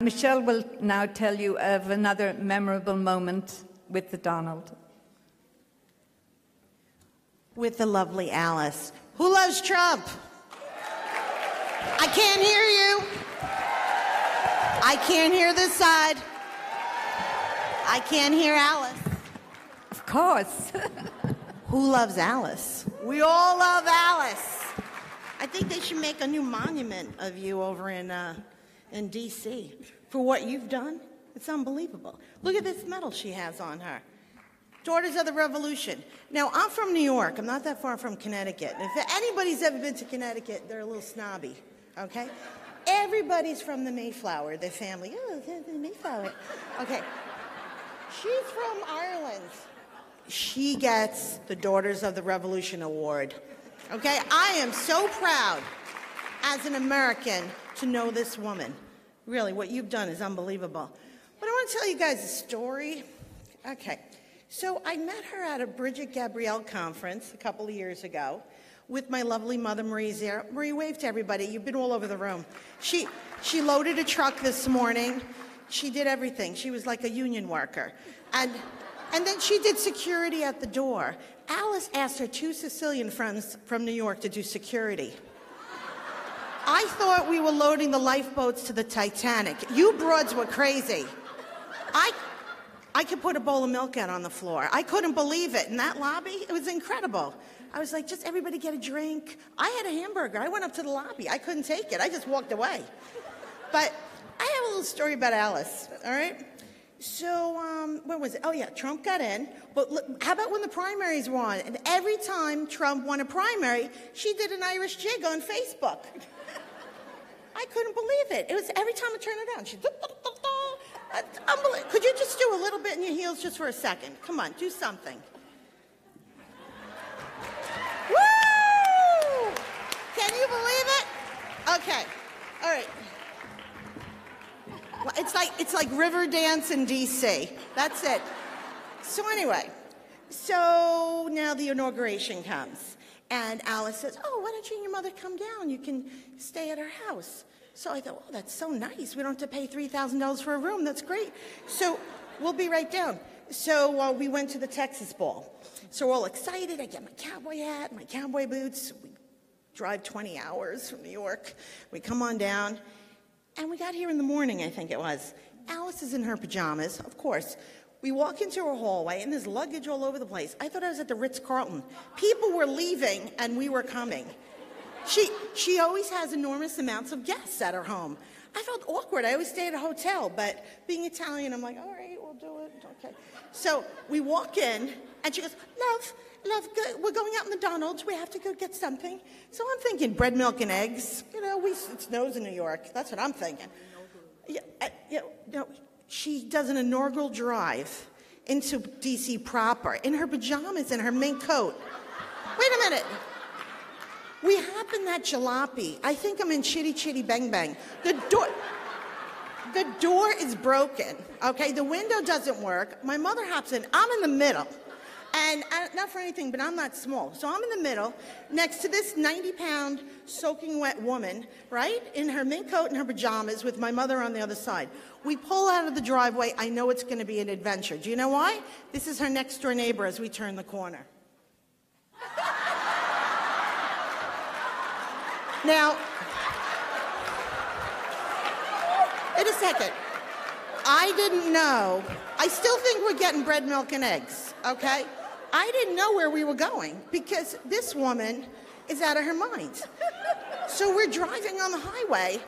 Michelle will now tell you of another memorable moment with the Donald. With the lovely Alice. Who loves Trump? I can't hear you. I can't hear this side. I can't hear Alice. Of course. Who loves Alice? We all love Alice. I think they should make a new monument of you over in D.C. for what you've done. It's unbelievable. Look at this medal she has on her. Daughters of the Revolution. Now, I'm from New York. I'm not that far from Connecticut. And if anybody's ever been to Connecticut, they're a little snobby, okay? Everybody's from the Mayflower, their family. Oh, the Mayflower. Okay. She's from Ireland. She gets the Daughters of the Revolution Award. Okay? I am so proud as an American to know this woman. Really, what you've done is unbelievable. But I want to tell you guys a story. Okay. So I met her at a Bridget Gabrielle conference a couple of years ago with my lovely mother, Marie Zere. Marie, wave to everybody. You've been all over the room. She loaded a truck this morning. She did everything. She was like a union worker. And then she did security at the door. Alice asked her 2 Sicilian friends from New York to do security. I thought we were loading the lifeboats to the Titanic. You broads were crazy. I could put a bowl of milk out on the floor. I couldn't believe it. In that lobby, it was incredible. I was like, just everybody get a drink. I had a hamburger. I went up to the lobby. I couldn't take it. I just walked away. But I have a little story about Alice, all right? So, when was it? Oh, yeah, Trump got in. But look, how about when the primaries were on? And every time Trump won a primary, she did an Irish jig on Facebook. I couldn't believe it. It was every time I turned it on. She unbelievable. Could you just do a little bit in your heels just for a second? Come on, do something. Woo! Can you believe it? Okay, all right. Well, it's like river dance in D.C. That's it. So anyway, so now the inauguration comes. And Alice says, oh, why don't you and your mother come down? You can stay at her house. So I thought, oh, that's so nice. We don't have to pay $3,000 for a room. That's great. So we'll be right down. So we went to the Texas Ball. So we're all excited. I get my cowboy hat, my cowboy boots. We drive 20 hours from New York. We come on down. And we got here in the morning, I think it was. Alice is in her pajamas, of course. We walk into her hallway, and there's luggage all over the place. I thought I was at the Ritz-Carlton. People were leaving, and we were coming. She always has enormous amounts of guests at her home. I felt awkward. I always stay at a hotel, but being Italian, I'm like, all right, we'll do it. Okay. So we walk in, and she goes, love, we're going out in the Donald's. We have to go get something. So I'm thinking bread, milk, and eggs. You know, it snows in New York. That's what I'm thinking. No. She does an inaugural drive into D.C. proper in her pajamas and her mink coat. Wait a minute. We happened that jalopy. I think I'm in Chitty Chitty Bang Bang. The door is broken, okay? The window doesn't work. My mother hops in. I'm in the middle. And not for anything, but I'm not small. So I'm in the middle next to this 90-pound soaking wet woman, right, in her mink coat and her pajamas with my mother on the other side. We pull out of the driveway. I know it's going to be an adventure. Do you know why? This is her next-door neighbor as we turn the corner. Now, wait a second. I didn't know. I still think we're getting bread, milk, and eggs, okay? I didn't know where we were going because this woman is out of her mind. So we're driving on the highway,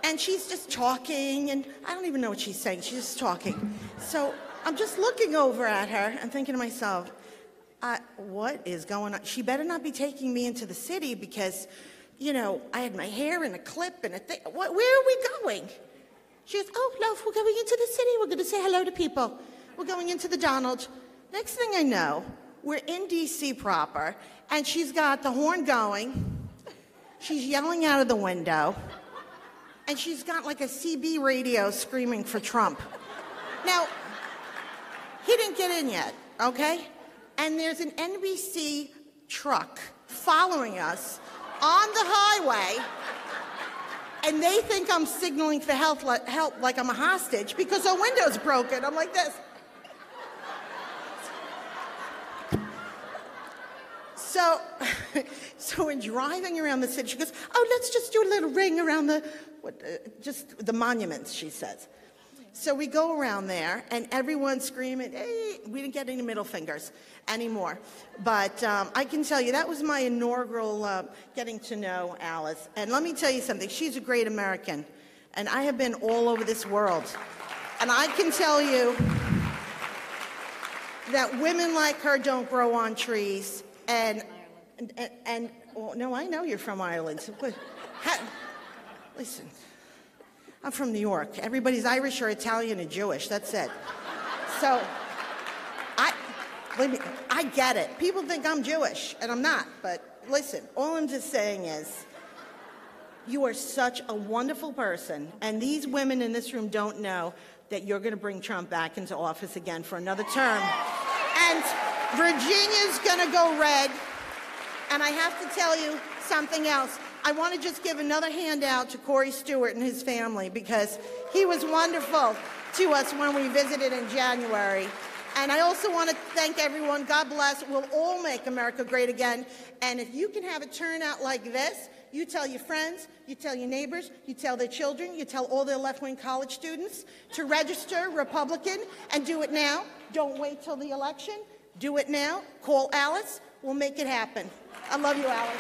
and she's just talking, and I don't even know what she's saying. She's just talking. So I'm just looking over at her and thinking to myself, what is going on? She better not be taking me into the city because, you know, I had my hair in a clip and a thing. Where are we going? She goes, oh, love, we're going into the city. We're going to say hello to people. We're going into the Donald. Next thing I know, we're in D.C. proper, and she's got the horn going. She's yelling out of the window, and she's got like a CB radio screaming for Trump. Now, he didn't get in yet, okay? And there's an NBC truck following us on the highway. And they think I'm signaling for help like I'm a hostage because our window's broken. I'm like this. So in driving around the city, she goes, oh, let's just do a little ring around just the monuments, she says. So we go around there, and everyone's screaming, hey, we didn't get any middle fingers anymore. But I can tell you, that was my inaugural getting to know Alice. And let me tell you something, she's a great American. And I have been all over this world. And I can tell you that women like her don't grow on trees. And well, no, I know you're from Ireland. So, listen, I'm from New York. Everybody's Irish or Italian or Jewish. That's it. So, I get it. People think I'm Jewish, and I'm not. But listen, all I'm just saying is, you are such a wonderful person, and these women in this room don't know that you're going to bring Trump back into office again for another term. And Virginia's going to go red. And I have to tell you something else. I want to just give another handout to Corey Stewart and his family because he was wonderful to us when we visited in January. And I also want to thank everyone. God bless. We'll all make America great again. And if you can have a turnout like this, you tell your friends, you tell your neighbors, you tell their children, you tell all their left-wing college students to register Republican and do it now. Don't wait till the election. Do it now. Call Alice. We'll make it happen. I love you, Alice.